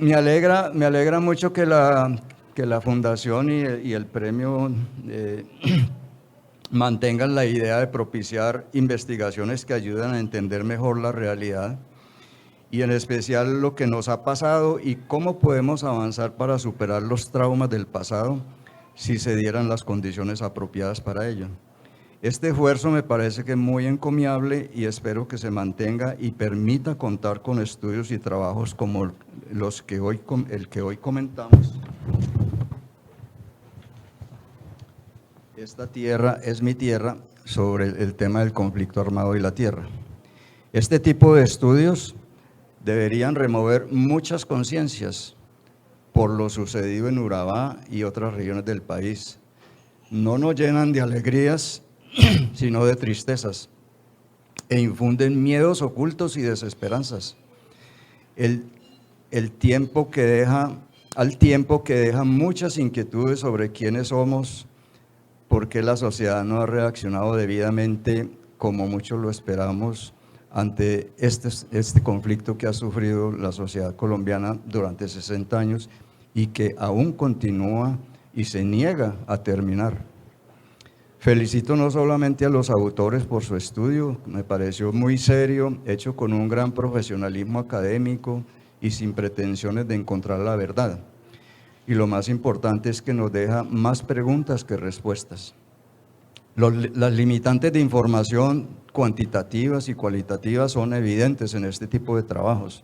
Me alegra mucho que la Fundación y el premio mantengan la idea de propiciar investigaciones que ayuden a entender mejor la realidad y en especial lo que nos ha pasado y cómo podemos avanzar para superar los traumas del pasado si se dieran las condiciones apropiadas para ello. Este esfuerzo me parece que es muy encomiable y espero que se mantenga y permita contar con estudios y trabajos como el que hoy comentamos. Esta tierra es mi tierra, sobre el tema del conflicto armado y la tierra. Este tipo de estudios deberían remover muchas conciencias por lo sucedido en Urabá y otras regiones del país. No nos llenan de alegrías, sino de tristezas, e infunden miedos ocultos y desesperanzas. Al tiempo que deja muchas inquietudes sobre quiénes somos, por qué la sociedad no ha reaccionado debidamente como muchos lo esperamos ante este conflicto que ha sufrido la sociedad colombiana durante 60 años y que aún continúa y se niega a terminar. Felicito no solamente a los autores por su estudio, me pareció muy serio, hecho con un gran profesionalismo académico y sin pretensiones de encontrar la verdad. Y lo más importante es que nos deja más preguntas que respuestas. Las limitantes de información cuantitativas y cualitativas son evidentes en este tipo de trabajos,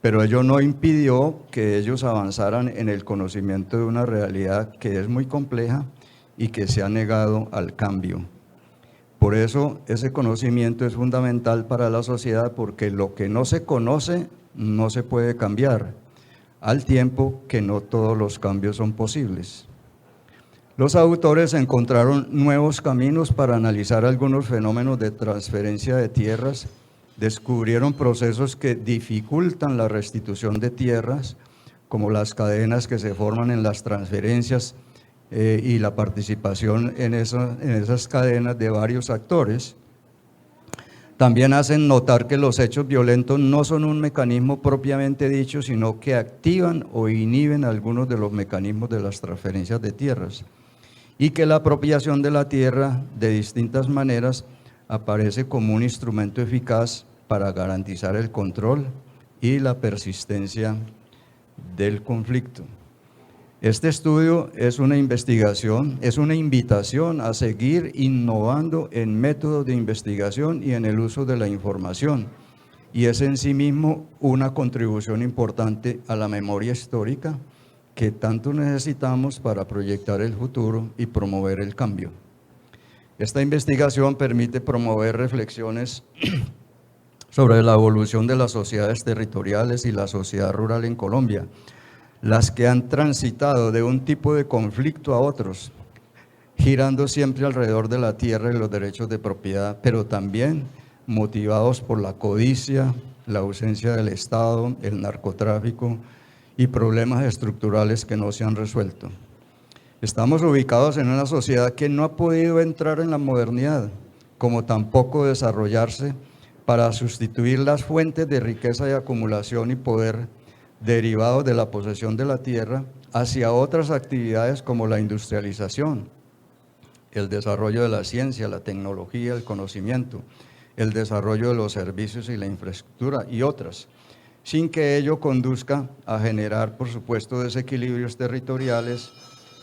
pero ello no impidió que ellos avanzaran en el conocimiento de una realidad que es muy compleja y que se ha negado al cambio. Por eso ese conocimiento es fundamental para la sociedad, porque lo que no se conoce no se puede cambiar, al tiempo que no todos los cambios son posibles. Los autores encontraron nuevos caminos para analizar algunos fenómenos de transferencia de tierras, descubrieron procesos que dificultan la restitución de tierras, como las cadenas que se forman en las transferencias y la participación en esas cadenas de varios actores. También hacen notar que los hechos violentos no son un mecanismo propiamente dicho, sino que activan o inhiben algunos de los mecanismos de las transferencias de tierras, y que la apropiación de la tierra de distintas maneras aparece como un instrumento eficaz para garantizar el control y la persistencia del conflicto. Este estudio es una investigación, es una invitación a seguir innovando en métodos de investigación y en el uso de la información, y es en sí mismo una contribución importante a la memoria histórica que tanto necesitamos para proyectar el futuro y promover el cambio. Esta investigación permite promover reflexiones sobre la evolución de las sociedades territoriales y la sociedad rural en Colombia, las que han transitado de un tipo de conflicto a otros, girando siempre alrededor de la tierra y los derechos de propiedad, pero también motivados por la codicia, la ausencia del Estado, el narcotráfico y problemas estructurales que no se han resuelto. Estamos ubicados en una sociedad que no ha podido entrar en la modernidad, como tampoco desarrollarse para sustituir las fuentes de riqueza y acumulación y poder derivados de la posesión de la tierra hacia otras actividades como la industrialización, el desarrollo de la ciencia, la tecnología, el conocimiento, el desarrollo de los servicios y la infraestructura y otras, sin que ello conduzca a generar, por supuesto, desequilibrios territoriales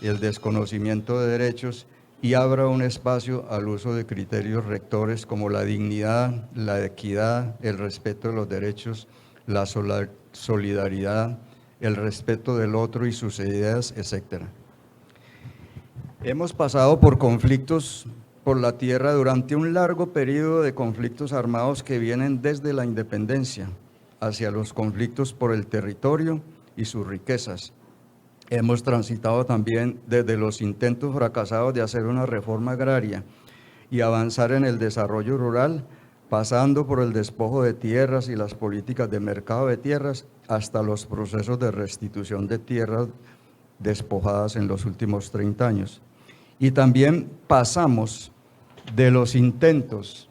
y el desconocimiento de derechos, y abra un espacio al uso de criterios rectores como la dignidad, la equidad, el respeto de los derechos, la solidaridad, el respeto del otro y sus ideas, etc. Hemos pasado por conflictos por la tierra durante un largo periodo de conflictos armados que vienen desde la independencia hacia los conflictos por el territorio y sus riquezas. Hemos transitado también desde los intentos fracasados de hacer una reforma agraria y avanzar en el desarrollo rural, pasando por el despojo de tierras y las políticas de mercado de tierras, hasta los procesos de restitución de tierras despojadas en los últimos 30 años. Y también pasamos de los intentos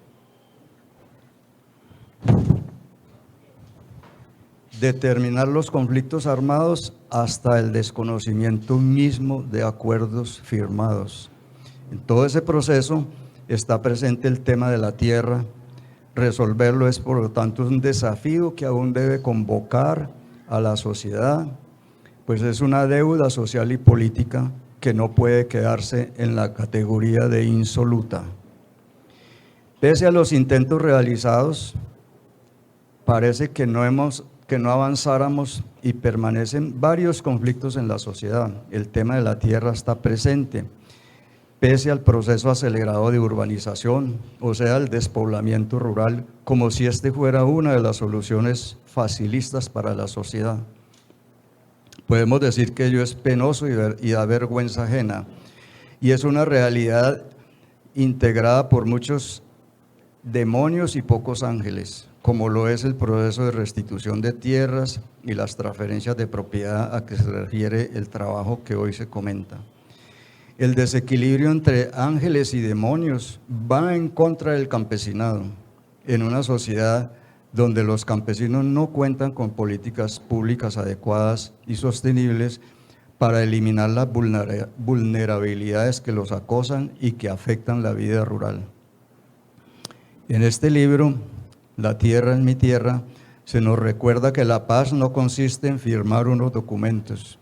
determinar los conflictos armados hasta el desconocimiento mismo de acuerdos firmados. En todo ese proceso está presente el tema de la tierra. Resolverlo es, por lo tanto, un desafío que aún debe convocar a la sociedad, pues es una deuda social y política que no puede quedarse en la categoría de insoluta. Pese a los intentos realizados, parece que no avanzáramos y permanecen varios conflictos en la sociedad. El tema de la tierra está presente, pese al proceso acelerado de urbanización, o sea, el despoblamiento rural, como si este fuera una de las soluciones facilistas para la sociedad. Podemos decir que ello es penoso y da vergüenza ajena, y es una realidad integrada por muchos demonios y pocos ángeles, como lo es el proceso de restitución de tierras y las transferencias de propiedad a que se refiere el trabajo que hoy se comenta. El desequilibrio entre ángeles y demonios va en contra del campesinado, en una sociedad donde los campesinos no cuentan con políticas públicas adecuadas y sostenibles para eliminar las vulnerabilidades que los acosan y que afectan la vida rural. En este libro, La tierra es mi tierra, se nos recuerda que la paz no consiste en firmar unos documentos.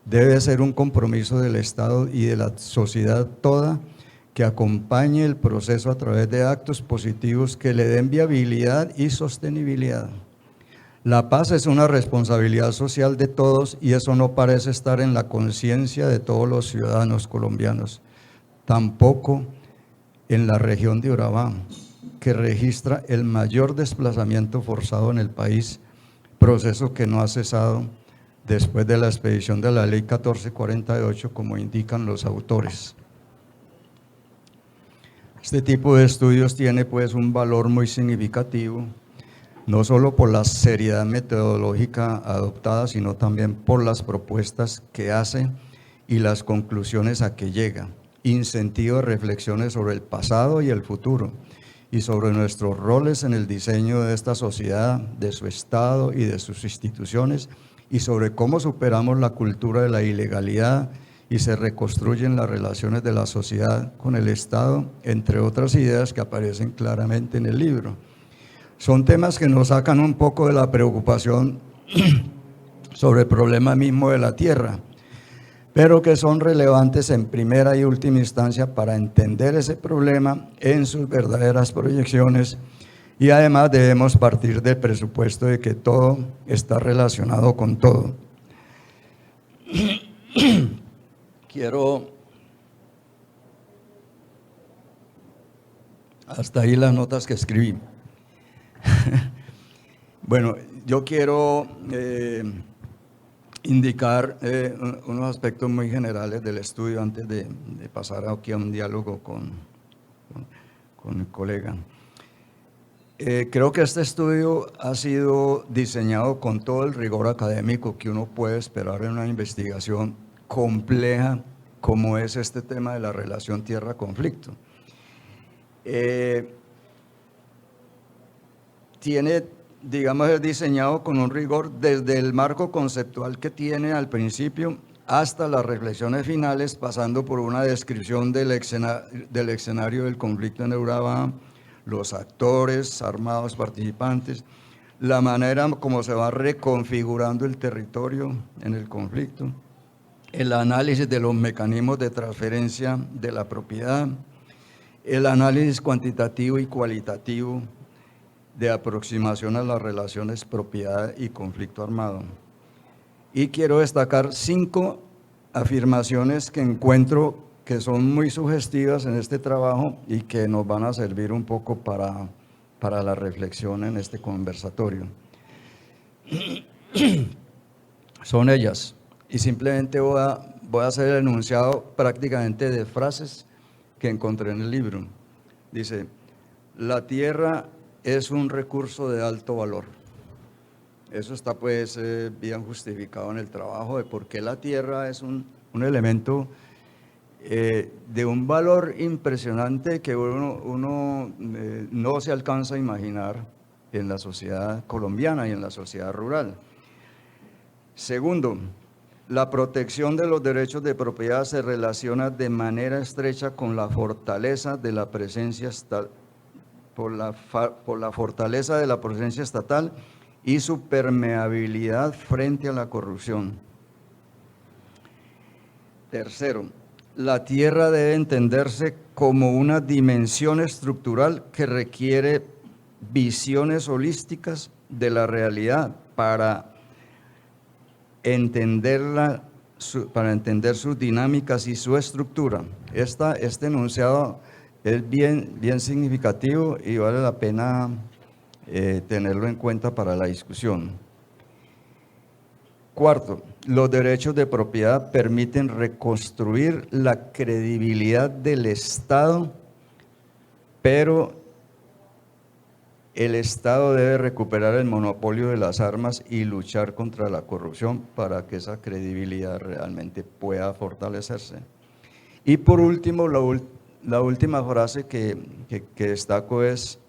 Debe ser un compromiso del Estado y de la sociedad toda que acompañe el proceso a través de actos positivos que le den viabilidad y sostenibilidad. La paz es una responsabilidad social de todos y eso no parece estar en la conciencia de todos los ciudadanos colombianos, tampoco en la región de Urabá, que registra el mayor desplazamiento forzado en el país, proceso que no ha cesado después de la expedición de la Ley 1448, como indican los autores. Este tipo de estudios tiene pues un valor muy significativo, no solo por la seriedad metodológica adoptada, sino también por las propuestas que hace y las conclusiones a que llega, incentiva reflexiones sobre el pasado y el futuro, y sobre nuestros roles en el diseño de esta sociedad, de su Estado y de sus instituciones, y sobre cómo superamos la cultura de la ilegalidad y se reconstruyen las relaciones de la sociedad con el Estado, entre otras ideas que aparecen claramente en el libro. Son temas que nos sacan un poco de la preocupación sobre el problema mismo de la tierra, pero que son relevantes en primera y última instancia para entender ese problema en sus verdaderas proyecciones. Y además debemos partir del presupuesto de que todo está relacionado con todo. Quiero, hasta ahí las notas que escribí. Bueno, yo quiero indicar unos aspectos muy generales del estudio antes de pasar aquí a un diálogo con el colega. Creo que este estudio ha sido diseñado con todo el rigor académico que uno puede esperar en una investigación compleja como es este tema de la relación tierra-conflicto. Tiene, digamos, es diseñado con un rigor desde el marco conceptual que tiene al principio hasta las reflexiones finales, pasando por una descripción del escenario del conflicto en Urabá, los actores armados participantes, la manera como se va reconfigurando el territorio en el conflicto, el análisis de los mecanismos de transferencia de la propiedad, el análisis cuantitativo y cualitativo de aproximación a las relaciones propiedad y conflicto armado. Y quiero destacar 5 afirmaciones que encuentro que son muy sugestivas en este trabajo y que nos van a servir un poco para la reflexión en este conversatorio. Son ellas, y simplemente voy a hacer el enunciado prácticamente de frases que encontré en el libro. Dice, la tierra es un recurso de alto valor. Eso está pues bien justificado en el trabajo de por qué la tierra es un elemento de un valor impresionante que uno no se alcanza a imaginar en la sociedad colombiana y en la sociedad rural. Segundo, la protección de los derechos de propiedad se relaciona de manera estrecha con la fortaleza de la presencia estatal, por la fortaleza de la presencia estatal y su permeabilidad frente a la corrupción. Tercero, la tierra debe entenderse como una dimensión estructural que requiere visiones holísticas de la realidad para entender sus dinámicas y su estructura. Este enunciado es bien significativo y vale la pena tenerlo en cuenta para la discusión. Cuarto, los derechos de propiedad permiten reconstruir la credibilidad del Estado, pero el Estado debe recuperar el monopolio de las armas y luchar contra la corrupción para que esa credibilidad realmente pueda fortalecerse. Y por último, la última frase que destaco es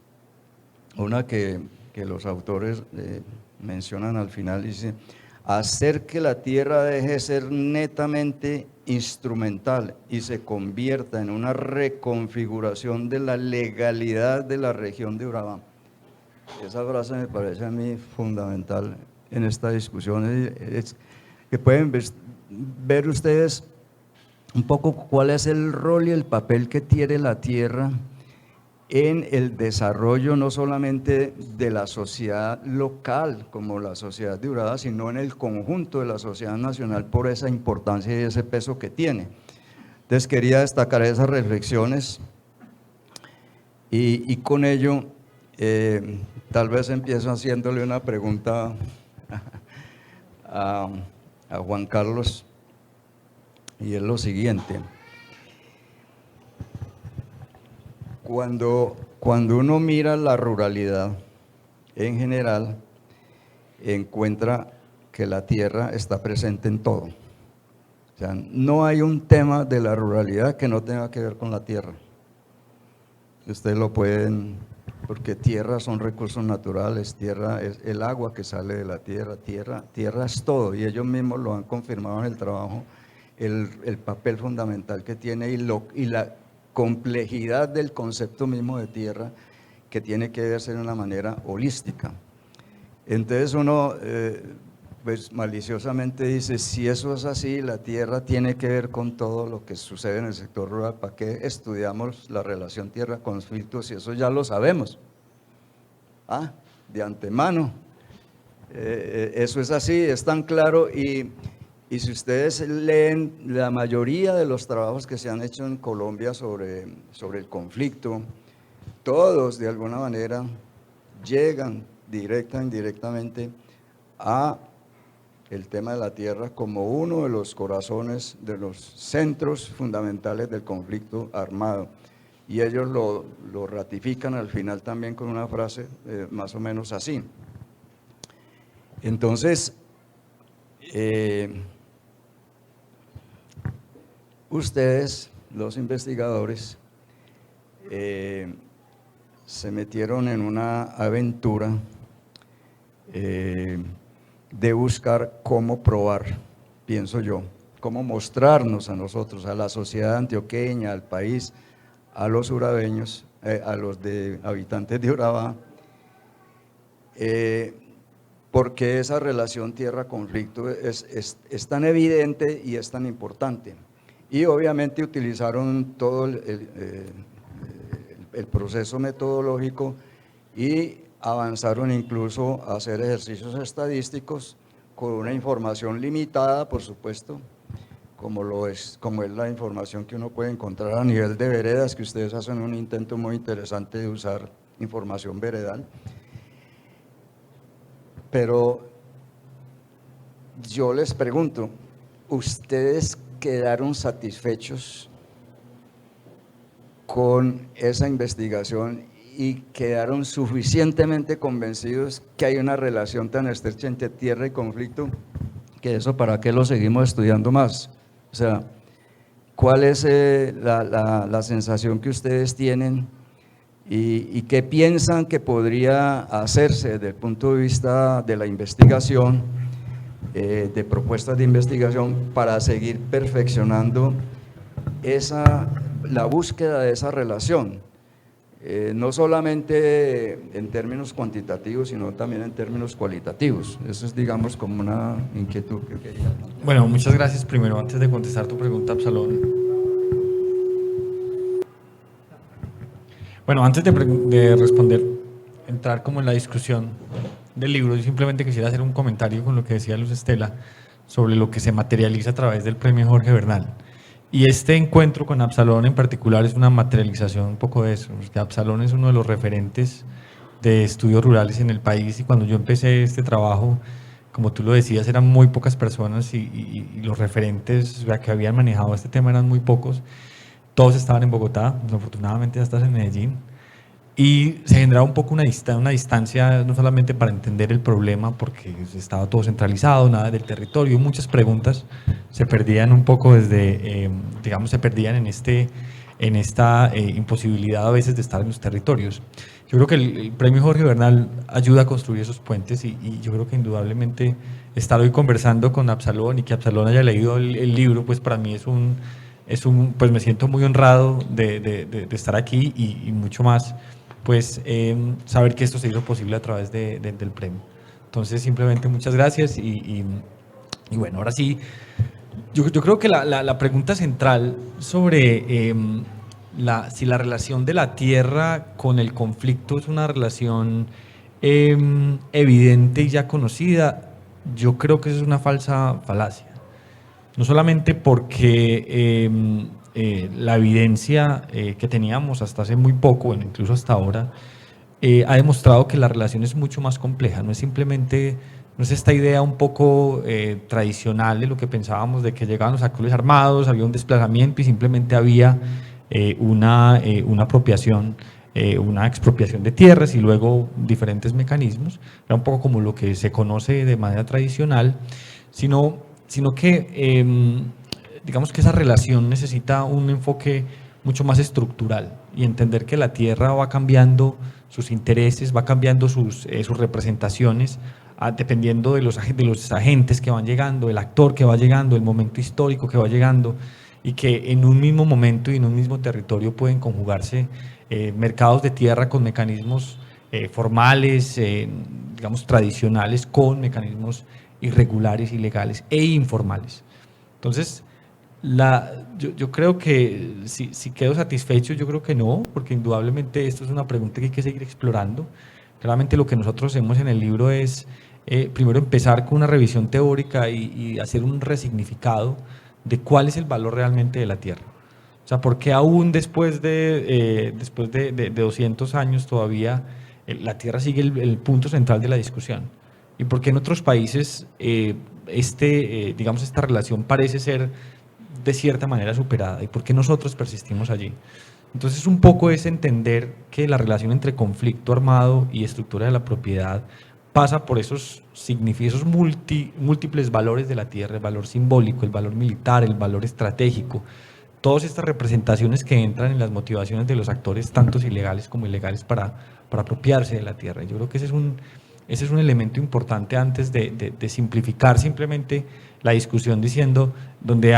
una que los autores mencionan al final, dice: hacer que la tierra deje de ser netamente instrumental y se convierta en una reconfiguración de la legalidad de la región de Urabá. Esa frase me parece a mí fundamental en esta discusión. Es que pueden ver ustedes un poco cuál es el rol y el papel que tiene la tierra en el desarrollo no solamente de la sociedad local como la sociedad de Urabá, sino en el conjunto de la sociedad nacional por esa importancia y ese peso que tiene. Entonces quería destacar esas reflexiones y con ello tal vez empiezo haciéndole una pregunta a Juan Carlos, y es lo siguiente. Cuando uno mira la ruralidad en general, encuentra que la tierra está presente en todo. O sea, no hay un tema de la ruralidad que no tenga que ver con la tierra. Ustedes lo pueden, porque tierra son recursos naturales, tierra es el agua que sale de la tierra, tierra es todo, y ellos mismos lo han confirmado en el trabajo, el papel fundamental que tiene y la complejidad del concepto mismo de tierra, que tiene que verse de una manera holística. Entonces uno pues maliciosamente dice: si eso es así, la tierra tiene que ver con todo lo que sucede en el sector rural, ¿para qué estudiamos la relación tierra-conflicto si eso ya lo sabemos? De antemano. Eso es así, es tan claro, y si ustedes leen la mayoría de los trabajos que se han hecho en Colombia sobre el conflicto, todos de alguna manera llegan directa o indirectamente a el tema de la tierra como uno de los corazones, de los centros fundamentales del conflicto armado. Y ellos lo ratifican al final también con una frase más o menos así. Entonces, ustedes, los investigadores, se metieron en una aventura de buscar cómo probar, pienso yo, cómo mostrarnos a nosotros, a la sociedad antioqueña, al país, a los urabeños, a los habitantes de Urabá, porque esa relación tierra-conflicto es tan evidente y es tan importante. Y obviamente utilizaron todo el proceso metodológico y avanzaron incluso a hacer ejercicios estadísticos con una información limitada, por supuesto, como es la información que uno puede encontrar a nivel de veredas, que ustedes hacen un intento muy interesante de usar información veredal. Pero yo les pregunto, ¿ustedes quedaron satisfechos con esa investigación y quedaron suficientemente convencidos que hay una relación tan estrecha entre tierra y conflicto, que eso para qué lo seguimos estudiando más? O sea, ¿cuál es la sensación que ustedes tienen y qué piensan que podría hacerse desde el punto de vista de la investigación de propuestas de investigación para seguir perfeccionando la búsqueda de esa relación, no solamente en términos cuantitativos, sino también en términos cualitativos. Eso es, digamos, como una inquietud que quería. Bueno, muchas gracias. Primero, antes de contestar tu pregunta, Absalón. Bueno, antes de responder, entrar como en la discusión del libro, yo simplemente quisiera hacer un comentario con lo que decía Luz Estela sobre lo que se materializa a través del premio Jorge Bernal. Y este encuentro con Absalón en particular es una materialización un poco de eso, porque Absalón es uno de los referentes de estudios rurales en el país, y cuando yo empecé este trabajo, como tú lo decías, eran muy pocas personas y los referentes que habían manejado este tema eran muy pocos. Todos estaban en Bogotá, afortunadamente ya estás en Medellín. Y se generaba un poco una distancia, no solamente para entender el problema, porque estaba todo centralizado, nada del territorio, muchas preguntas se perdían un poco desde, digamos, se perdían en esta imposibilidad a veces de estar en los territorios. Yo creo que el premio Jorge Bernal ayuda a construir esos puentes, y yo creo que indudablemente estar hoy conversando con Absalón y que Absalón haya leído el libro, pues para mí pues me siento muy honrado de estar aquí, y mucho más pues saber que esto se hizo posible a través del premio. Entonces, simplemente muchas gracias, y bueno, ahora sí, yo creo que la pregunta central sobre si la relación de la tierra con el conflicto es una relación evidente y ya conocida, yo creo que eso es una falsa falacia. No solamente porque la evidencia que teníamos hasta hace muy poco, bueno, incluso hasta ahora, ha demostrado que la relación es mucho más compleja. No es simplemente, no es esta idea un poco tradicional de lo que pensábamos, de que llegaban los actores armados, había un desplazamiento y simplemente había una apropiación, una expropiación de tierras y luego diferentes mecanismos. Era un poco como lo que se conoce de manera tradicional, sino que digamos que esa relación necesita un enfoque mucho más estructural, y entender que la tierra va cambiando sus intereses, va cambiando sus representaciones, dependiendo de los agentes que van llegando, el actor que va llegando, el momento histórico que va llegando, y que en un mismo momento y en un mismo territorio pueden conjugarse mercados de tierra con mecanismos formales, digamos tradicionales, con mecanismos irregulares, ilegales e informales. Entonces, yo creo que si quedo satisfecho, yo creo que no, porque indudablemente esto es una pregunta que hay que seguir explorando. Claramente lo que nosotros hacemos en el libro es primero empezar con una revisión teórica y hacer un resignificado de cuál es el valor realmente de la tierra. O sea, ¿por qué aún después de 200 años todavía la tierra sigue el punto central de la discusión? ¿Y por qué en otros países digamos, esta relación parece ser de cierta manera superada? ¿Y por qué nosotros persistimos allí? Entonces, un poco es entender que la relación entre conflicto armado y estructura de la propiedad pasa por esos múltiples valores de la tierra: el valor simbólico, el valor militar, el valor estratégico, todas estas representaciones que entran en las motivaciones de los actores, tantos ilegales como ilegales, para apropiarse de la tierra. Yo creo que ese es un elemento importante antes de simplificar simplemente la discusión diciendo donde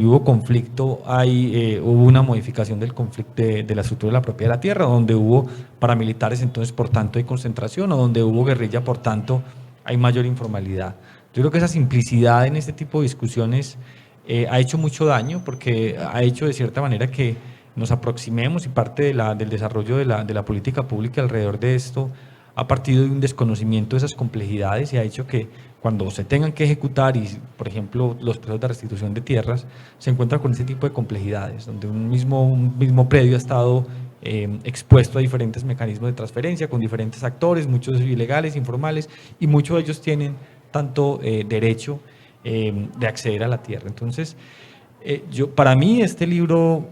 hubo conflicto, hubo una modificación del conflicto de la estructura de la propiedad de la tierra, donde hubo paramilitares, entonces por tanto hay concentración, o donde hubo guerrilla, por tanto hay mayor informalidad. Yo creo que esa simplicidad en este tipo de discusiones ha hecho mucho daño, porque ha hecho de cierta manera que nos aproximemos, y parte del desarrollo de la política pública alrededor de esto ha partido de un desconocimiento de esas complejidades, y ha hecho que cuando se tengan que ejecutar, y por ejemplo los procesos de restitución de tierras, se encuentran con ese tipo de complejidades, donde un mismo predio ha estado expuesto a diferentes mecanismos de transferencia, con diferentes actores, muchos ilegales, informales, y muchos de ellos tienen tanto derecho de acceder a la tierra. Entonces, para mí este libro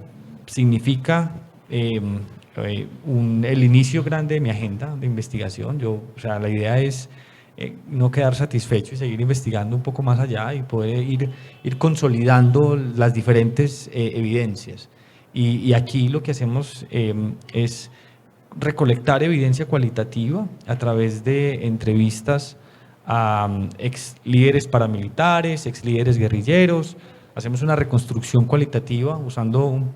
significa el inicio grande de mi agenda de investigación. O sea, la idea es no quedar satisfecho y seguir investigando un poco más allá, y poder ir consolidando las diferentes evidencias. Y aquí lo que hacemos es recolectar evidencia cualitativa a través de entrevistas a ex líderes paramilitares, ex líderes guerrilleros. Hacemos una reconstrucción cualitativa usando,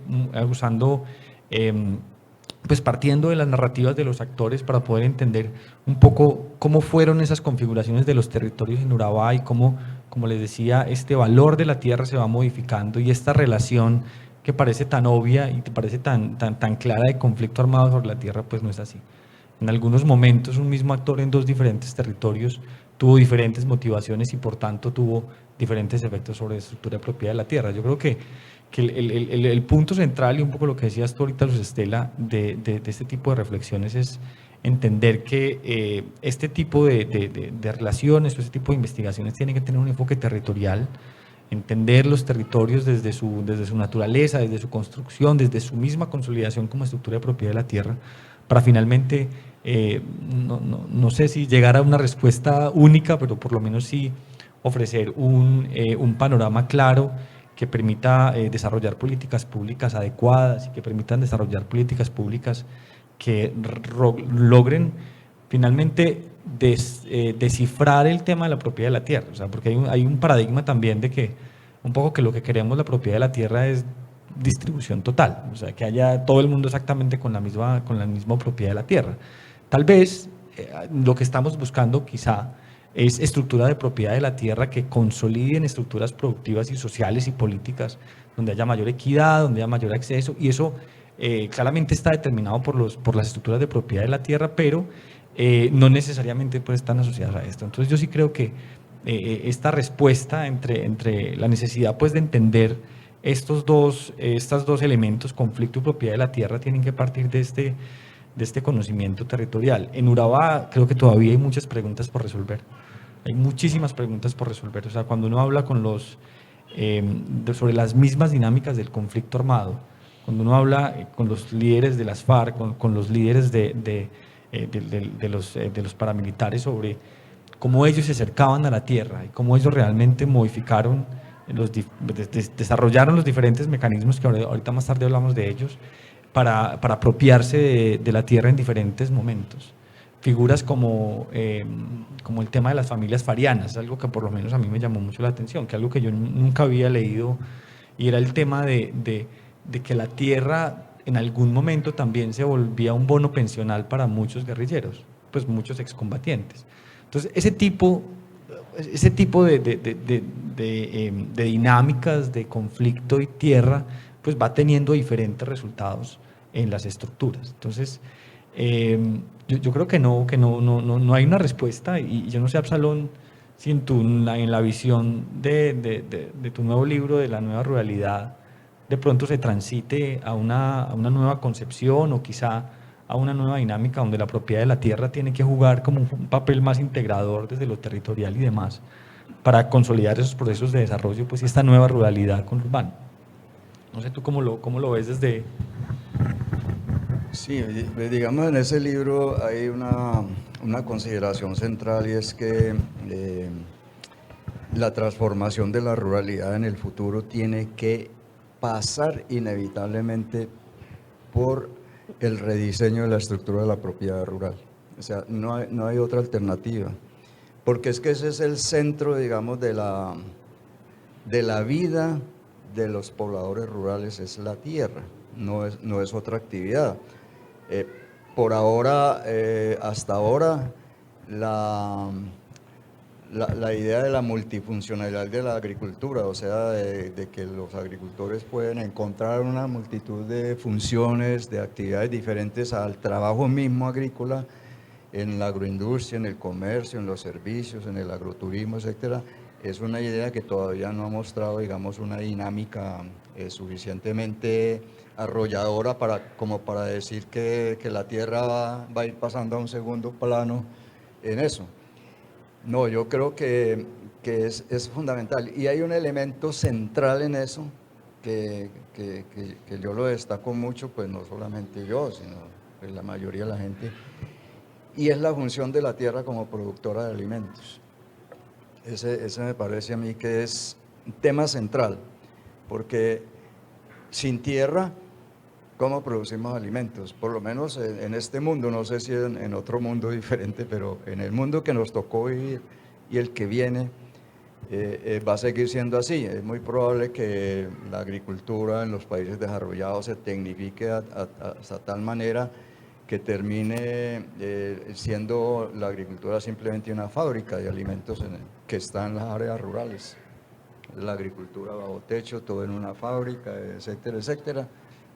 pues partiendo de las narrativas de los actores para poder entender un poco cómo fueron esas configuraciones de los territorios en Urabá y cómo, como les decía, este valor de la tierra se va modificando y esta relación que parece tan obvia y que parece tan clara de conflicto armado sobre la tierra, pues no es así. En algunos momentos un mismo actor en dos diferentes territorios tuvo diferentes motivaciones y por tanto tuvo diferentes efectos sobre la estructura de propiedad de la tierra. Yo creo que el punto central y un poco lo que decías tú ahorita, Luz Estela, de este tipo de reflexiones es entender que este tipo de relaciones o este tipo de investigaciones tienen que tener un enfoque territorial, entender los territorios desde su naturaleza, desde su construcción, desde su misma consolidación como estructura de propiedad de la tierra, para finalmente, no sé si llegar a una respuesta única, pero por lo menos sí ofrecer un panorama claro que permita desarrollar políticas públicas adecuadas y que permitan desarrollar políticas públicas que logren finalmente descifrar el tema de la propiedad de la tierra. O sea, porque hay un paradigma también de que un poco que lo que queremos la propiedad de la tierra es distribución total, o sea, que haya todo el mundo exactamente con la misma propiedad de la tierra. Tal vez lo que estamos buscando quizá es estructura de propiedad de la tierra que consoliden estructuras productivas y sociales y políticas donde haya mayor equidad, donde haya mayor acceso, y eso claramente está determinado por las estructuras de propiedad de la tierra, pero no necesariamente pues, están asociadas a esto. Entonces yo sí creo que esta respuesta entre la necesidad pues, de entender estos dos elementos, conflicto y propiedad de la tierra, tienen que partir de este conocimiento territorial. En Urabá creo que todavía hay muchas preguntas por resolver. Hay muchísimas preguntas por resolver. O sea, cuando uno habla sobre las mismas dinámicas del conflicto armado, cuando uno habla con los líderes de las FARC, con los líderes de los paramilitares sobre cómo ellos se acercaban a la tierra y cómo ellos realmente modificaron, desarrollaron los diferentes mecanismos que ahorita más tarde hablamos de ellos, para apropiarse de la tierra en diferentes momentos. Figuras como el tema de las familias farianas, algo que por lo menos a mí me llamó mucho la atención, que algo que yo nunca había leído, y era el tema de que la tierra en algún momento también se volvía un bono pensional para muchos guerrilleros, pues muchos excombatientes. Entonces, ese tipo de dinámicas de conflicto y tierra, pues va teniendo diferentes resultados en las estructuras. Entonces, yo creo que no hay una respuesta, y yo no sé, Absalón, si en la visión de tu nuevo libro, de la nueva ruralidad, de pronto se transite a una nueva concepción o quizá a una nueva dinámica donde la propiedad de la tierra tiene que jugar como un papel más integrador desde lo territorial y demás para consolidar esos procesos de desarrollo, pues, y esta nueva ruralidad conurbana. No sé tú cómo lo ves desde... Sí, digamos, en ese libro hay una consideración central, y es que la transformación de la ruralidad en el futuro tiene que pasar inevitablemente por el rediseño de la estructura de la propiedad rural. O sea, no hay otra alternativa, porque es que ese es el centro, digamos, de la vida de los pobladores rurales, es la tierra, no es otra actividad. Por ahora, hasta ahora, la idea de la multifuncionalidad de la agricultura, o sea, de que los agricultores pueden encontrar una multitud de funciones, de actividades diferentes al trabajo mismo agrícola, en la agroindustria, en el comercio, en los servicios, en el agroturismo, etcétera, es una idea que todavía no ha mostrado, digamos, una dinámica suficientemente arrolladora como para decir que la tierra va a ir pasando a un segundo plano en eso. No, yo creo que es fundamental, y hay un elemento central en eso que yo lo destaco mucho, pues no solamente yo, sino pues la mayoría de la gente, y es la función de la tierra como productora de alimentos. Ese me parece a mí que es un tema central, porque sin tierra, ¿cómo producimos alimentos? Por lo menos en este mundo, no sé si en otro mundo diferente, pero en el mundo que nos tocó vivir y el que viene va a seguir siendo así. Es muy probable que la agricultura en los países desarrollados se tecnifique hasta tal manera que termine siendo la agricultura simplemente una fábrica de alimentos que está en las áreas rurales. La agricultura bajo techo, todo en una fábrica, etcétera, etcétera,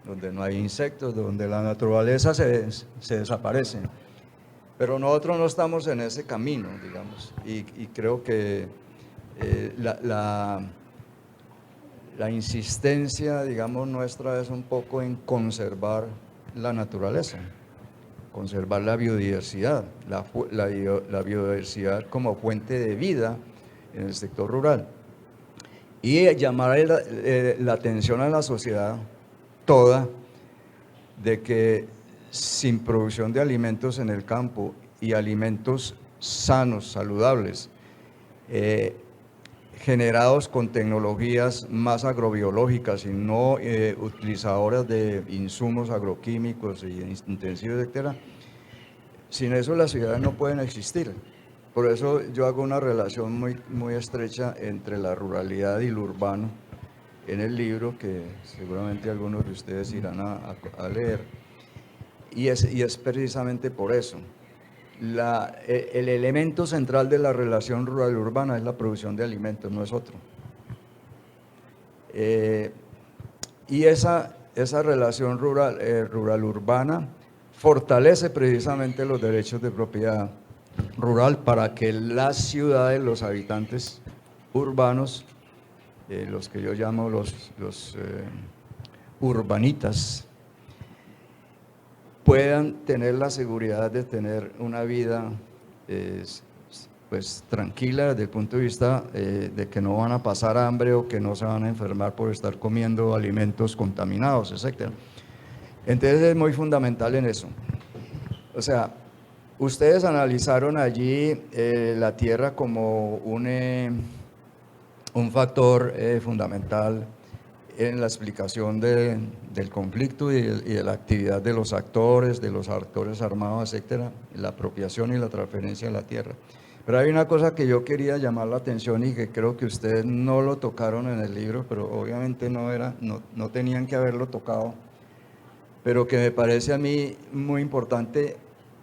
donde no hay insectos, donde la naturaleza se desaparece. Pero nosotros no estamos en ese camino, digamos, y creo que la insistencia, digamos, nuestra es un poco en conservar la naturaleza, conservar la biodiversidad, la biodiversidad como fuente de vida en el sector rural. Y llamar la atención a la sociedad toda de que sin producción de alimentos en el campo y alimentos sanos, saludables, generados con tecnologías más agrobiológicas y no utilizadoras de insumos agroquímicos y intensivos, etcétera, sin eso las ciudades no pueden existir. Por eso yo hago una relación muy estrecha entre la ruralidad y lo urbano en el libro, que seguramente algunos de ustedes irán a leer, y es precisamente por eso. El elemento central de la relación rural-urbana es la producción de alimentos, no es otro. Y esa relación rural-urbana fortalece precisamente los derechos de propiedad rural para que las ciudades, los habitantes urbanos, los que yo llamo los urbanitas, puedan tener la seguridad de tener una vida pues tranquila desde el punto de vista de que no van a pasar hambre o que no se van a enfermar por estar comiendo alimentos contaminados, etc. Entonces es muy fundamental en eso. O sea, ustedes analizaron allí la tierra como un factor fundamental en la explicación del conflicto y de la actividad de los actores armados, etcétera, la apropiación y la transferencia de la tierra. Pero hay una cosa que yo quería llamar la atención y que creo que ustedes no lo tocaron en el libro, pero obviamente no tenían que haberlo tocado, pero que me parece a mí muy importante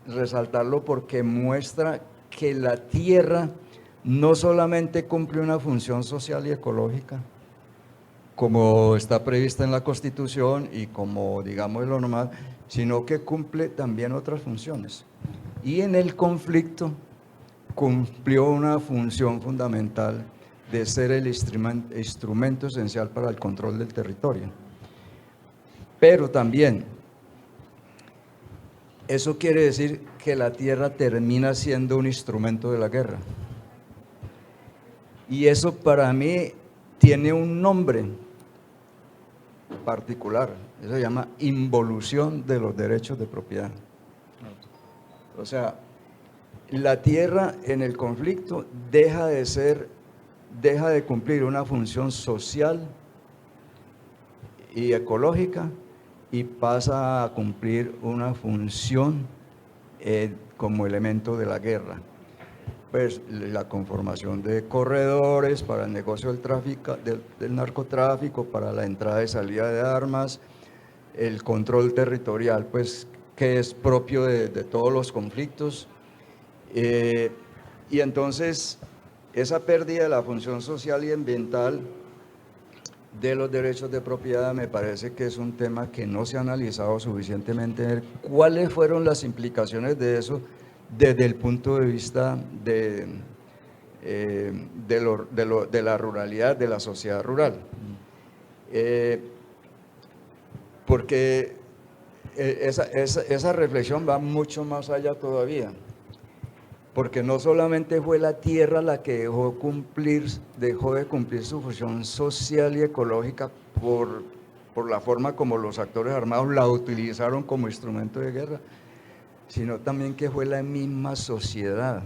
resaltarlo porque muestra que la tierra no solamente cumple una función social y ecológica, como está prevista en la Constitución y como digamos es lo normal, sino que cumple también otras funciones. Y en el conflicto cumplió una función fundamental de ser el instrumento esencial para el control del territorio. Pero también, eso quiere decir que la tierra termina siendo un instrumento de la guerra. Y eso para mí tiene un nombre particular, eso se llama involución de los derechos de propiedad. O sea, la tierra en el conflicto deja de cumplir una función social y ecológica y pasa a cumplir una función como elemento de la guerra. Pues la conformación de corredores para el negocio del narcotráfico, para la entrada y salida de armas, el control territorial, pues que es propio de todos los conflictos. Y entonces esa pérdida de la función social y ambiental de los derechos de propiedad me parece que es un tema que no se ha analizado suficientemente. ¿Cuáles fueron las implicaciones de eso desde el punto de vista de la ruralidad, de la sociedad rural? Porque esa reflexión va mucho más allá todavía, porque no solamente fue la tierra la que dejó de cumplir su función social y ecológica por la forma como los actores armados la utilizaron como instrumento de guerra, sino también que fue la misma sociedad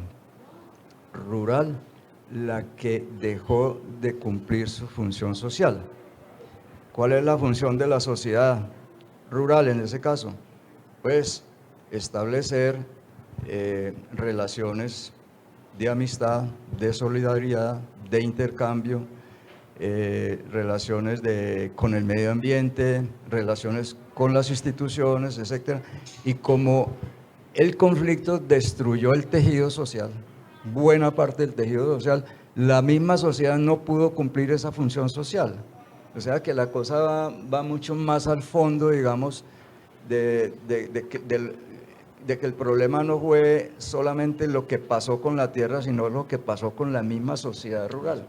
rural la que dejó de cumplir su función social. ¿Cuál es la función de la sociedad rural en ese caso? Pues establecer relaciones de amistad, de solidaridad, de intercambio, relaciones con el medio ambiente, relaciones con las instituciones, etc. Y como el conflicto destruyó el tejido social, buena parte del tejido social, la misma sociedad no pudo cumplir esa función social. O sea que la cosa va mucho más al fondo, digamos, de que el problema no fue solamente lo que pasó con la tierra, sino lo que pasó con la misma sociedad rural,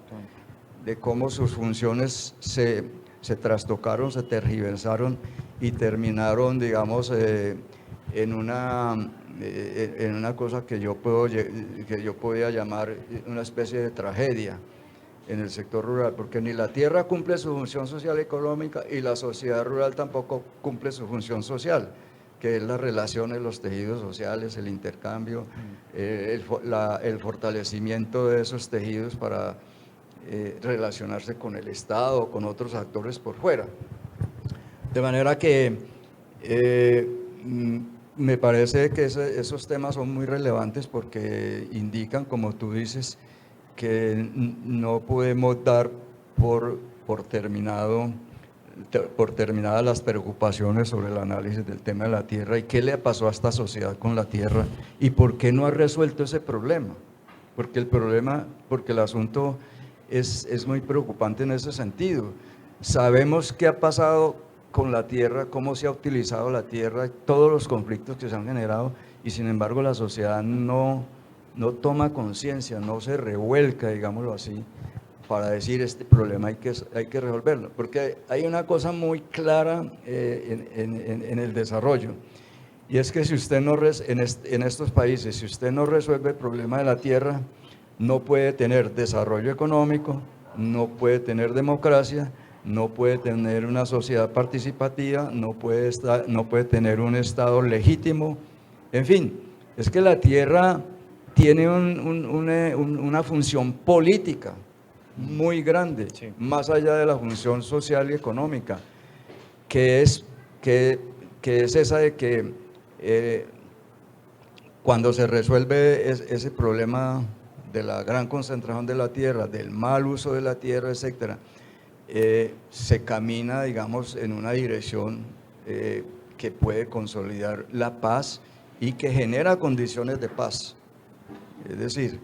de cómo sus funciones se trastocaron, se tergiversaron y terminaron, digamos, en una cosa que yo podía llamar una especie de tragedia en el sector rural, porque ni la tierra cumple su función social y económica y la sociedad rural tampoco cumple su función social, que es las relaciones, los tejidos sociales, el intercambio, el fortalecimiento de esos tejidos para relacionarse con el Estado o con otros actores por fuera. De manera que me parece que esos temas son muy relevantes porque indican, como tú dices, que no podemos dar por terminadas las preocupaciones sobre el análisis del tema de la tierra y qué le pasó a esta sociedad con la tierra y por qué no ha resuelto ese problema. Porque el asunto es muy preocupante en ese sentido. Sabemos qué ha pasado con la tierra, cómo se ha utilizado la tierra, todos los conflictos que se han generado y sin embargo la sociedad no toma conciencia, no se revuelca, digámoslo así, para decir este problema hay que resolverlo, porque hay una cosa muy clara en el desarrollo, y es que si usted en estos países, si usted no resuelve el problema de la tierra, no puede tener desarrollo económico, no puede tener democracia, no puede tener una sociedad participativa, no puede tener un Estado legítimo, en fin, es que la tierra tiene una función política muy grande, sí, más allá de la función social y económica, que es esa de que cuando se resuelve ese problema de la gran concentración de la tierra, del mal uso de la tierra, etcétera, se camina, digamos, en una dirección que puede consolidar la paz y que genera condiciones de paz. Es decir,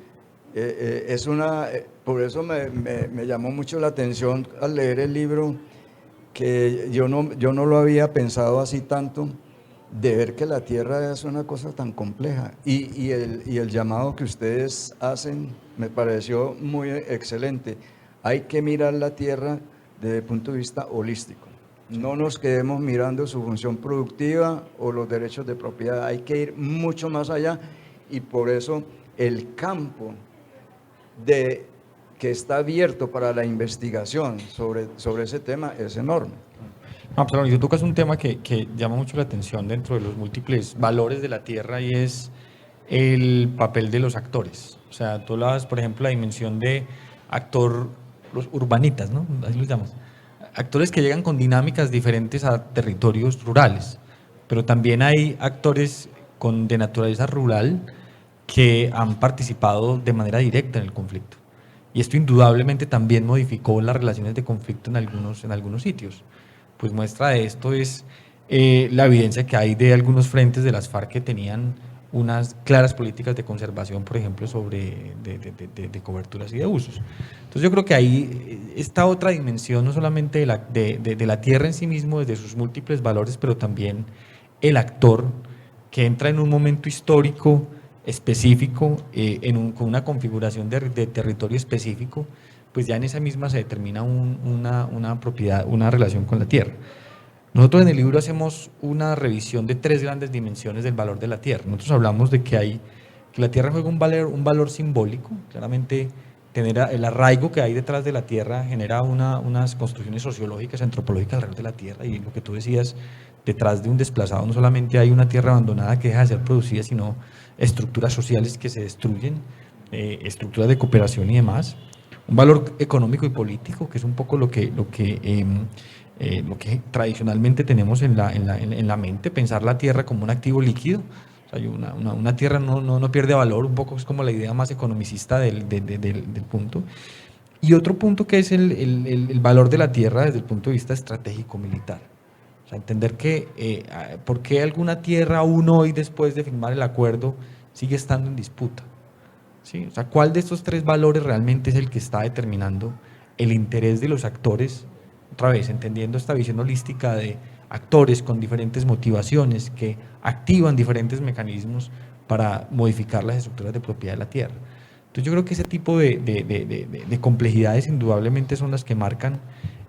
por eso me llamó mucho la atención al leer el libro, que yo no lo había pensado así tanto, de ver que la tierra es una cosa tan compleja y el llamado que ustedes hacen me pareció muy excelente. Hay que mirar la tierra desde el punto de vista holístico. No nos quedemos mirando su función productiva o los derechos de propiedad, hay que ir mucho más allá y por eso el campo que está abierto para la investigación sobre ese tema es enorme. No, pero tú tocas un tema que llama mucho la atención dentro de los múltiples valores de la tierra y es el papel de los actores. O sea, tú hablabas, por ejemplo, la dimensión de actor, los urbanitas, ¿no? Así los llamas. Actores que llegan con dinámicas diferentes a territorios rurales, pero también hay actores de naturaleza rural que han participado de manera directa en el conflicto. Y esto indudablemente también modificó las relaciones de conflicto en algunos sitios. Pues muestra de esto es la evidencia que hay de algunos frentes de las FARC que tenían unas claras políticas de conservación, por ejemplo, de coberturas y de usos. Entonces yo creo que ahí está otra dimensión, no solamente de la tierra en sí mismo, desde sus múltiples valores, pero también el actor que entra en un momento histórico específico, con una configuración de territorio específico, pues ya en esa misma se determina una propiedad, una relación con la tierra. Nosotros en el libro hacemos una revisión de 3 grandes dimensiones del valor de la tierra. Nosotros hablamos de que la tierra juega un valor simbólico, claramente tener el arraigo que hay detrás de la tierra genera unas construcciones sociológicas, antropológicas alrededor de la tierra, y lo que tú decías, detrás de un desplazado no solamente hay una tierra abandonada que deja de ser producida, sino estructuras sociales que se destruyen, estructuras de cooperación y demás. Un valor económico y político, que es un poco lo que tradicionalmente tenemos en la mente, pensar la tierra como un activo líquido, O sea, una tierra no pierde valor, un poco es como la idea más economicista del punto. Y otro punto que es el valor de la tierra desde el punto de vista estratégico militar. O sea, entender que por qué alguna tierra aún hoy, después de firmar el acuerdo, sigue estando en disputa. ¿Sí? O sea, ¿cuál de estos tres valores realmente es el que está determinando el interés de los actores? Otra vez, entendiendo esta visión holística de actores con diferentes motivaciones que activan diferentes mecanismos para modificar las estructuras de propiedad de la tierra. Entonces yo creo que ese tipo de complejidades indudablemente son las que marcan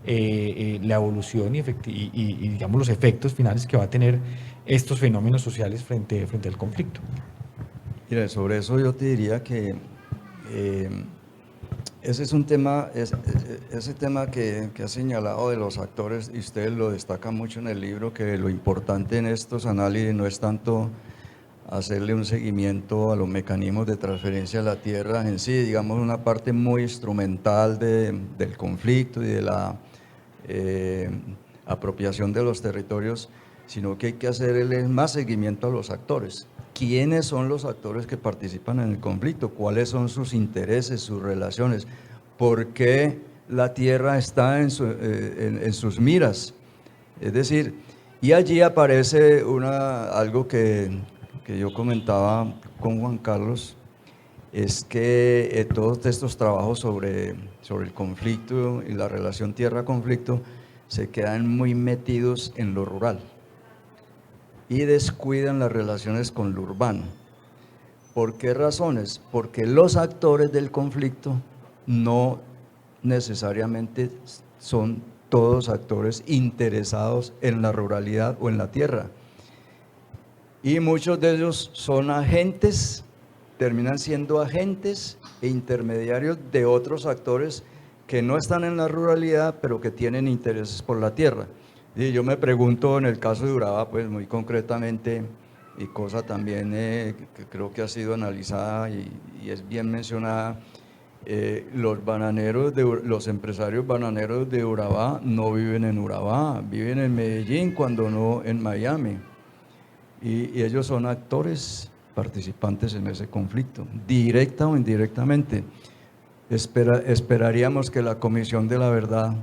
la evolución y, digamos, los efectos finales que va a tener estos fenómenos sociales frente al conflicto. Mira, sobre eso yo te diría que ese es un tema, ese tema que has señalado de los actores, y ustedes lo destacan mucho en el libro, que lo importante en estos análisis no es tanto hacerle un seguimiento a los mecanismos de transferencia de la tierra en sí, digamos una parte muy instrumental del conflicto y de la apropiación de los territorios, sino que hay que hacerle más seguimiento a los actores. ¿Quiénes son los actores que participan en el conflicto? ¿Cuáles son sus intereses, sus relaciones? ¿Por qué la tierra está en sus miras? Es decir, y allí aparece algo que yo comentaba con Juan Carlos, es que todos estos trabajos sobre el conflicto y la relación tierra-conflicto se quedan muy metidos en lo rural y descuidan las relaciones con lo urbano. ¿Por qué razones? Porque los actores del conflicto no necesariamente son todos actores interesados en la ruralidad o en la tierra. Y muchos de ellos son agentes, terminan siendo agentes e intermediarios de otros actores que no están en la ruralidad, pero que tienen intereses por la tierra. Y yo me pregunto en el caso de Urabá, pues muy concretamente, y cosa también que creo que ha sido analizada y es bien mencionada, los empresarios bananeros de Urabá no viven en Urabá, viven en Medellín, cuando no en Miami. Y ellos son actores participantes en ese conflicto, directa o indirectamente. Esperaríamos que la Comisión de la Verdad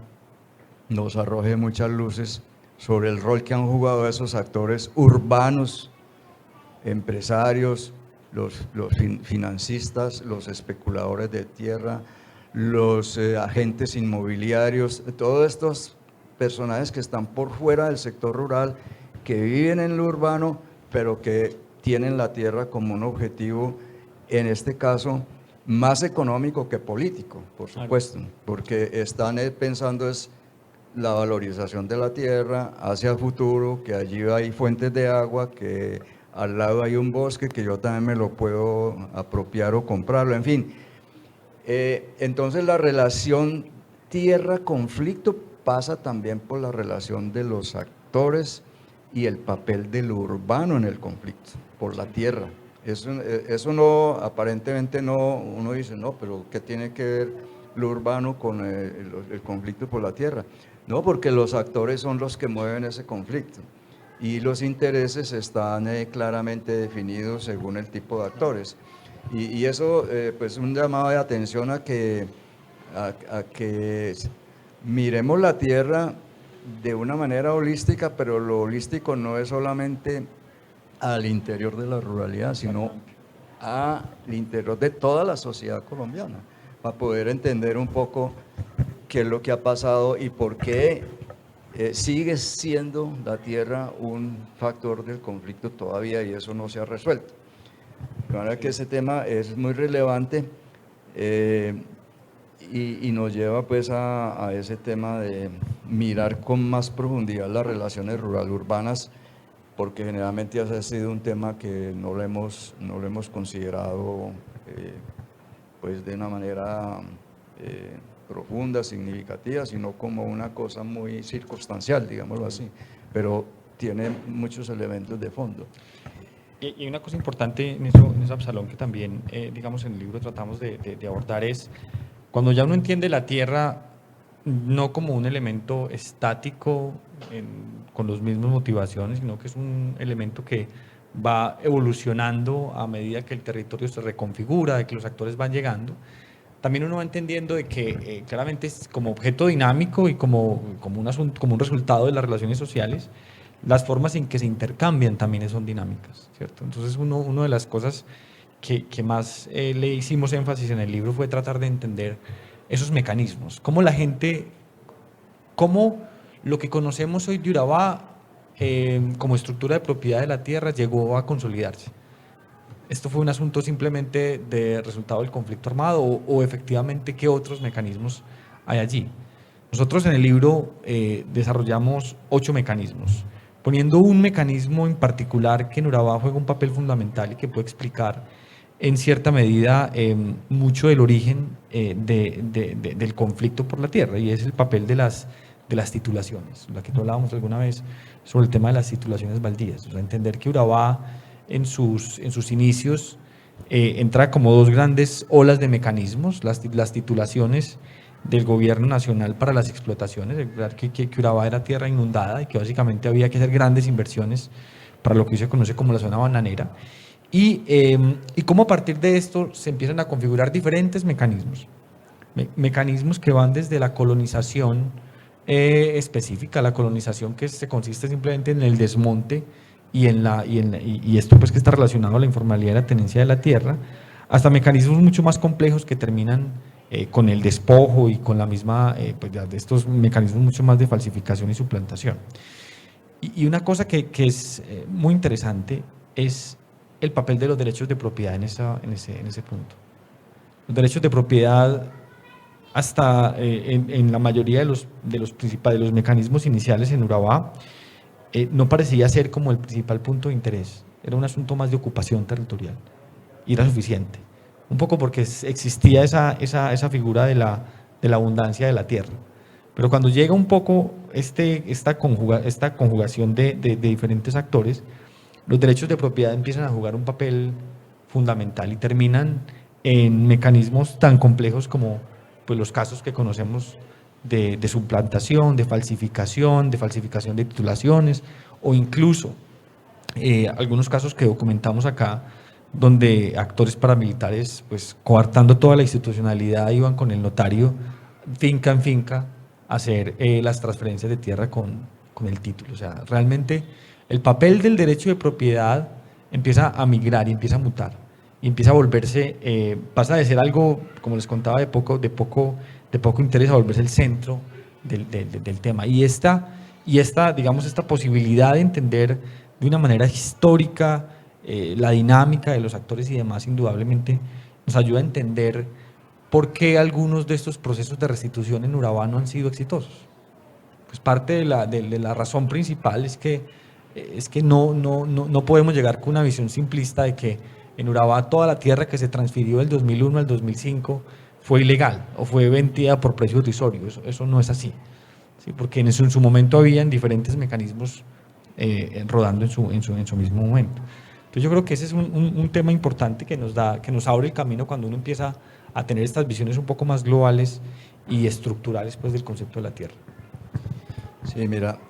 nos arroje muchas luces sobre el rol que han jugado esos actores urbanos, empresarios, los financistas, los especuladores de tierra, los agentes inmobiliarios, todos estos personajes que están por fuera del sector rural, que viven en lo urbano, pero que tienen la tierra como un objetivo, en este caso, más económico que político, por supuesto, porque están pensando es la valorización de la tierra hacia el futuro, que allí hay fuentes de agua, que al lado hay un bosque, que yo también me lo puedo apropiar o comprarlo, en fin. Entonces la relación tierra-conflicto pasa también por la relación de los actores y el papel de lo urbano en el conflicto, por la tierra. Eso no, aparentemente no, uno dice, no, pero ¿qué tiene que ver lo urbano con el conflicto por la tierra? No, porque los actores son los que mueven ese conflicto y los intereses están claramente definidos según el tipo de actores. Y eso, pues un llamado de atención a que miremos la tierra de una manera holística, pero lo holístico no es solamente al interior de la ruralidad, sino al interior de toda la sociedad colombiana, para poder entender un poco qué es lo que ha pasado y por qué sigue siendo la tierra un factor del conflicto todavía, y eso no se ha resuelto. De manera que ese tema es muy relevante y nos lleva pues a ese tema de mirar con más profundidad las relaciones rural-urbanas, porque generalmente ese ha sido un tema que no lo hemos considerado pues de una manera profunda, significativa, sino como una cosa muy circunstancial, digámoslo así, pero tiene muchos elementos de fondo. Y una cosa importante en eso, Absalón, que también, digamos, en el libro tratamos de abordar es, cuando ya uno entiende la tierra no como un elemento estático con las mismas motivaciones, sino que es un elemento que va evolucionando a medida que el territorio se reconfigura, de que los actores van llegando, también uno va entendiendo de que claramente es como objeto dinámico y como un asunto, como un resultado de las relaciones sociales, las formas en que se intercambian también son dinámicas, ¿cierto? Entonces una de las cosas que más le hicimos énfasis en el libro fue tratar de entender esos mecanismos, cómo la gente, cómo lo que conocemos hoy de Urabá como estructura de propiedad de la tierra llegó a consolidarse. ¿Esto fue un asunto simplemente de resultado del conflicto armado o efectivamente qué otros mecanismos hay allí? Nosotros en el libro desarrollamos 8 mecanismos, poniendo un mecanismo en particular que en Urabá juega un papel fundamental y que puede explicar en cierta medida mucho del origen del conflicto por la tierra, y es el papel de las titulaciones, la que hablábamos alguna vez sobre el tema de las titulaciones baldías. O sea, entender que Urabá en sus inicios entra como dos grandes olas de mecanismos, las titulaciones del gobierno nacional para las explotaciones, que Urabá era tierra inundada y que básicamente había que hacer grandes inversiones para lo que hoy se conoce como la zona bananera, y cómo a partir de esto se empiezan a configurar diferentes mecanismos, mecanismos que van desde la colonización específica, la colonización que se consiste simplemente en el desmonte y esto pues que está relacionado a la informalidad y la tenencia de la tierra, hasta mecanismos mucho más complejos que terminan con el despojo y con la misma, pues de estos mecanismos mucho más de falsificación y suplantación. Y una cosa que es muy interesante es el papel de los derechos de propiedad en ese punto. Los derechos de propiedad hasta en la mayoría de los mecanismos iniciales en Urabá, no parecía ser como el principal punto de interés. Era un asunto más de ocupación territorial y era suficiente. Un poco porque existía esa figura de la abundancia de la tierra. Pero cuando llega un poco esta conjugación de diferentes actores, los derechos de propiedad empiezan a jugar un papel fundamental y terminan en mecanismos tan complejos como pues, los casos que conocemos de suplantación, de falsificación de titulaciones, o incluso algunos casos que documentamos acá, donde actores paramilitares, pues coartando toda la institucionalidad, iban con el notario finca en finca a hacer las transferencias de tierra con el título. O sea, realmente el papel del derecho de propiedad empieza a migrar y empieza a mutar y empieza a volverse, pasa de ser algo, como les contaba, de poco interés a volverse el centro del tema. Y digamos, esta posibilidad de entender de una manera histórica la dinámica de los actores y demás, indudablemente nos ayuda a entender por qué algunos de estos procesos de restitución en Urabá no han sido exitosos. Pues parte de la razón principal es que no podemos llegar con una visión simplista de que en Urabá toda la tierra que se transfirió del 2001 al 2005 fue ilegal o fue vendida por precios irrisorios. Eso no es así, ¿sí? Porque en su momento habían diferentes mecanismos rodando en su mismo momento. Entonces yo creo que ese es un tema importante que nos abre el camino cuando uno empieza a tener estas visiones un poco más globales y estructurales pues, del concepto de la tierra. Sí, mira,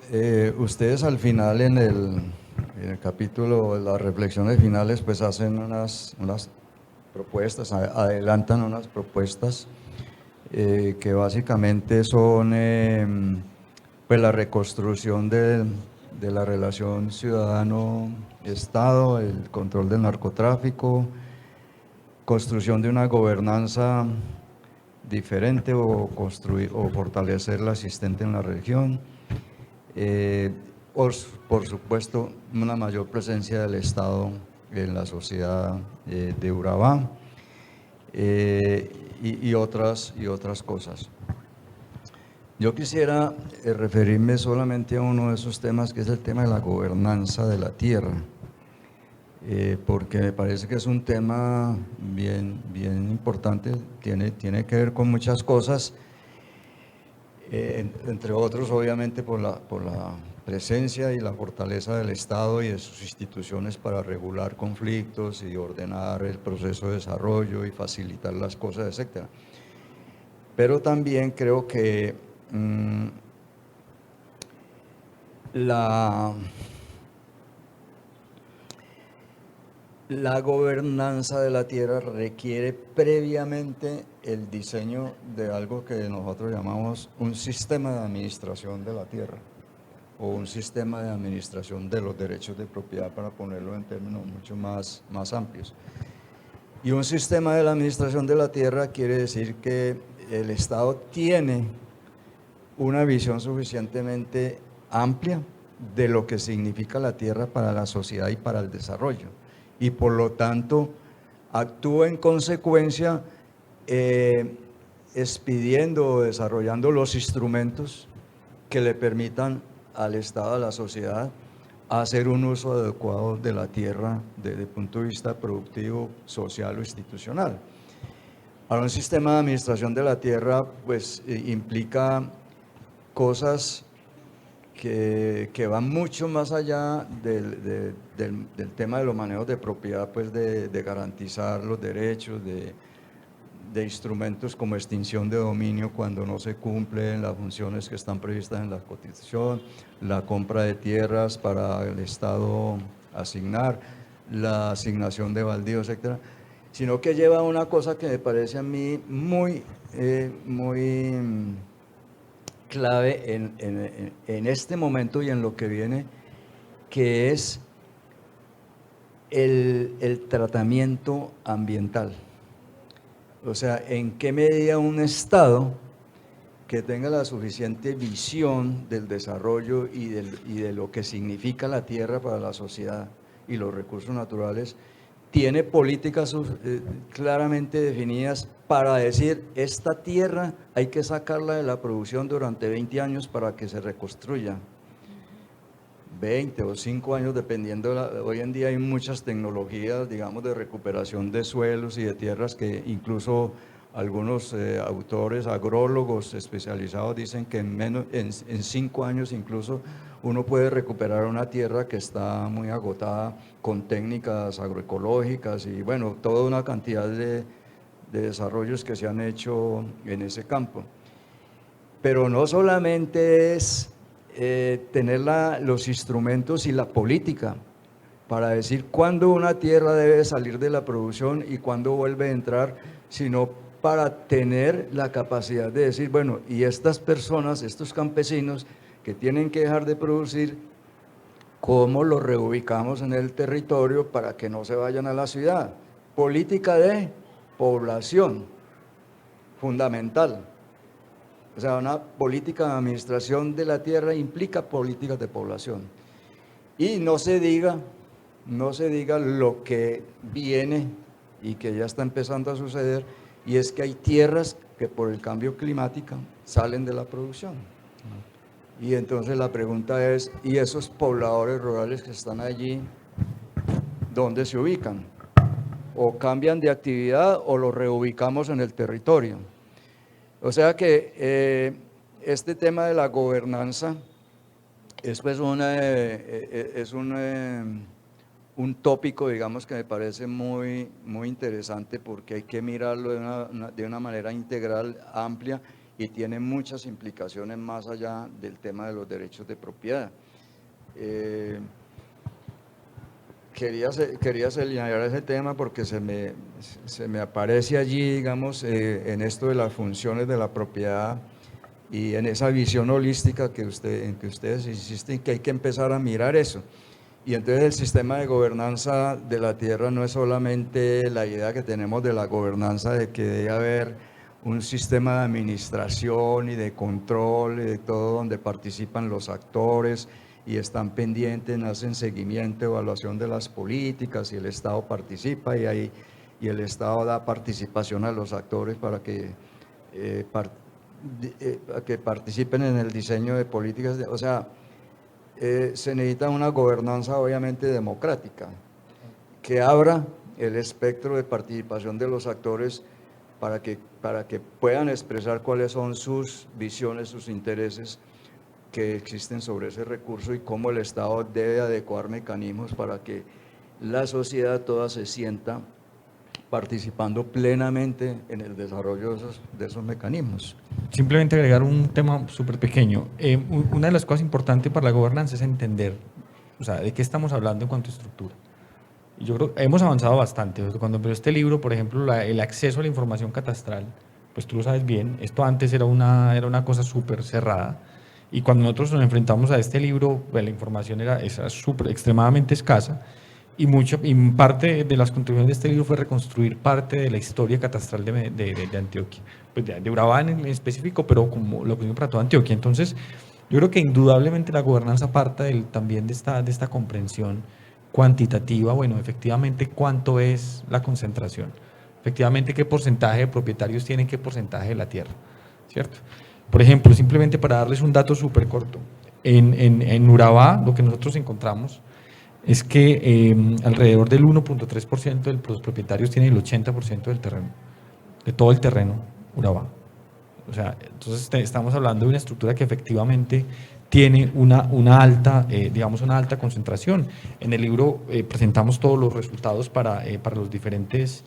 ustedes al final en el capítulo, las reflexiones finales, pues hacen unas propuestas, adelantan unas propuestas que básicamente son pues la reconstrucción de la relación ciudadano-Estado, el control del narcotráfico, construcción de una gobernanza diferente o fortalecer la existente en la región. Por supuesto, una mayor presencia del Estado en la sociedad de Urabá y otras cosas. Yo quisiera referirme solamente a uno de esos temas, que es el tema de la gobernanza de la tierra, porque me parece que es un tema bien importante, tiene que ver con muchas cosas, entre otros obviamente por la presencia y la fortaleza del Estado y de sus instituciones para regular conflictos y ordenar el proceso de desarrollo y facilitar las cosas, etc. Pero también creo que La gobernanza de la tierra requiere previamente el diseño de algo que nosotros llamamos un sistema de administración de la tierra o un sistema de administración de los derechos de propiedad, para ponerlo en términos mucho más amplios. Y un sistema de la administración de la tierra quiere decir que el Estado tiene una visión suficientemente amplia de lo que significa la tierra para la sociedad y para el desarrollo, y por lo tanto actúa en consecuencia, expidiendo o desarrollando los instrumentos que le permitan al Estado, a la sociedad, hacer un uso adecuado de la tierra desde el punto de vista productivo, social o institucional. Ahora, un sistema de administración de la tierra pues implica cosas que van mucho más allá del tema de los manejos de propiedad, pues de garantizar los derechos, de instrumentos como extinción de dominio cuando no se cumplen las funciones que están previstas en la Constitución, la compra de tierras para el Estado asignar, la asignación de baldíos, etcétera, sino que lleva a una cosa que me parece a mí muy clave en este momento y en lo que viene, que es el tratamiento ambiental. O sea, en qué medida un Estado que tenga la suficiente visión del desarrollo y de lo que significa la tierra para la sociedad y los recursos naturales, tiene políticas claramente definidas para decir, esta tierra hay que sacarla de la producción durante 20 años para que se reconstruya. 20 o 5 años, dependiendo. Hoy en día hay muchas tecnologías, digamos, de recuperación de suelos y de tierras que incluso algunos autores, agrólogos especializados dicen que en 5 años incluso uno puede recuperar una tierra que está muy agotada con técnicas agroecológicas y bueno, toda una cantidad de desarrollos que se han hecho en ese campo. Pero no solamente es tener los instrumentos y la política para decir cuándo una tierra debe salir de la producción y cuándo vuelve a entrar, sino para tener la capacidad de decir, bueno, y estas personas, estos campesinos que tienen que dejar de producir, ¿cómo los reubicamos en el territorio para que no se vayan a la ciudad? Política de población, fundamental. O sea, una política de administración de la tierra implica políticas de población. Y no se diga lo que viene y que ya está empezando a suceder, y es que hay tierras que por el cambio climático salen de la producción. Y entonces la pregunta es, ¿y esos pobladores rurales que están allí, dónde se ubican? ¿O cambian de actividad o los reubicamos en el territorio? O sea que este tema de la gobernanza es pues un tópico, digamos, que me parece muy interesante, porque hay que mirarlo de una manera integral, amplia, y tiene muchas implicaciones más allá del tema de los derechos de propiedad. Quería señalar ese tema porque se me aparece allí, digamos, en esto de las funciones de la propiedad y en esa visión holística en que ustedes insisten, que hay que empezar a mirar eso. Y entonces el sistema de gobernanza de la tierra no es solamente la idea que tenemos de la gobernanza de que debe haber un sistema de administración y de control y de todo, donde participan los actores y están pendientes, hacen seguimiento, evaluación de las políticas, y el Estado participa y el Estado da participación a los actores para que participen en el diseño de políticas. O sea, se necesita una gobernanza obviamente democrática, que abra el espectro de participación de los actores para que puedan expresar cuáles son sus visiones, sus intereses que existen sobre ese recurso, y cómo el Estado debe adecuar mecanismos para que la sociedad toda se sienta participando plenamente en el desarrollo de esos mecanismos. Simplemente agregar un tema súper pequeño. Una de las cosas importantes para la gobernanza es entender, o sea, de qué estamos hablando en cuanto a estructura. Y yo creo que hemos avanzado bastante. Cuando empezó este libro, por ejemplo, el acceso a la información catastral, pues tú lo sabes bien, esto antes era una cosa súper cerrada. Y cuando nosotros nos enfrentamos a este libro, pues la información era extremadamente escasa. Y parte de las contribuciones de este libro fue reconstruir parte de la historia catastral de Antioquia, pues de Urabá en específico, pero como lo mismo para toda Antioquia. Entonces, yo creo que indudablemente la gobernanza parte también de esta comprensión cuantitativa, bueno, efectivamente, cuánto es la concentración, efectivamente, qué porcentaje de propietarios tienen qué porcentaje de la tierra, ¿cierto? Por ejemplo, simplemente para darles un dato súper corto, en Urabá lo que nosotros encontramos es que alrededor del 1.3% de los propietarios tienen el 80% del terreno, de todo el terreno Urabá. O sea, entonces estamos hablando de una estructura que efectivamente tiene una alta, digamos, una alta concentración. En el libro presentamos todos los resultados para los diferentes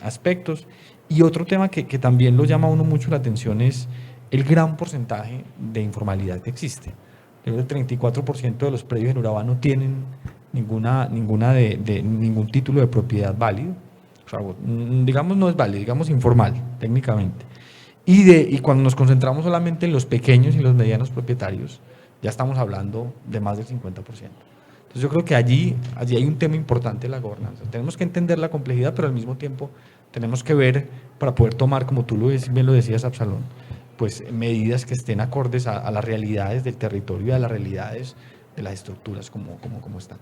aspectos. Y otro tema que también lo llama a uno mucho la atención es el gran porcentaje de informalidad que existe. El 34% de los predios en Urabá no tienen ningún título de propiedad válido. O sea, digamos no es válido, digamos informal, técnicamente. Y cuando nos concentramos solamente en los pequeños y los medianos propietarios, ya estamos hablando de más del 50%. Entonces yo creo que allí hay un tema importante de la gobernanza. Tenemos que entender la complejidad, pero al mismo tiempo tenemos que ver para poder tomar, como tú bien lo decías, Absalón, pues medidas que estén acordes a las realidades del territorio y a las realidades de las estructuras como están.